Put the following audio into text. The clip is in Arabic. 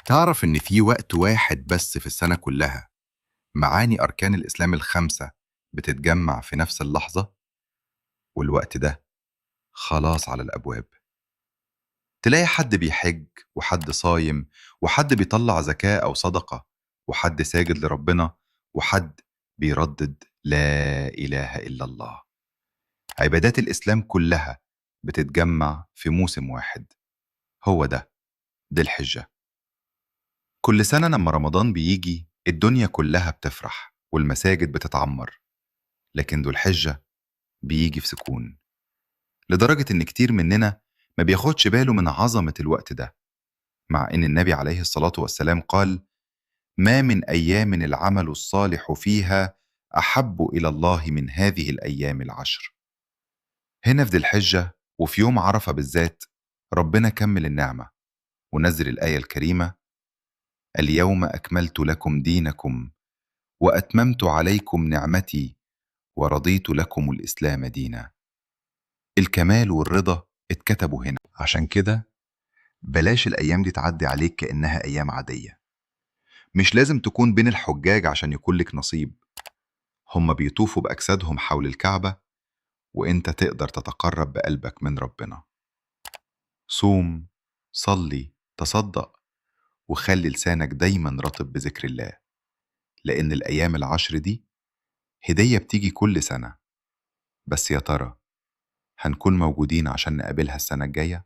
تعرف إن في وقت واحد بس في السنة كلها معاني أركان الإسلام الخمسة بتتجمع في نفس اللحظة، والوقت ده خلاص على الأبواب. تلاقي حد بيحج وحد صايم وحد بيطلع زكاة أو صدقة وحد ساجد لربنا وحد بيردد لا إله إلا الله. عبادات الإسلام كلها بتتجمع في موسم واحد، هو ده ذي الحجة. كل سنة لما رمضان بيجي الدنيا كلها بتفرح والمساجد بتتعمر، لكن ذو الحجة بيجي في سكون، لدرجة إن كتير مننا ما بياخدش باله من عظمة الوقت ده، مع إن النبي عليه الصلاة والسلام قال: ما من أيام العمل الصالح فيها أحب إلى الله من هذه الأيام العشر. هنا في ذي الحجة وفي يوم عرفة بالذات ربنا كمل النعمة ونزل الآية الكريمة: اليوم أكملت لكم دينكم وأتممت عليكم نعمتي ورضيت لكم الإسلام دينا. الكمال والرضا اتكتبوا هنا، عشان كده بلاش الأيام دي تعدي عليك كأنها أيام عادية. مش لازم تكون بين الحجاج عشان يكون لك نصيب، هم بيطوفوا بأجسادهم حول الكعبة وإنت تقدر تتقرب بقلبك من ربنا. صوم، صلي، تصدق، وخلي لسانك دايما رطب بذكر الله، لأن الأيام العشر دي هدية بتيجي كل سنة. بس يا ترى هنكون موجودين عشان نقابلها السنة الجاية؟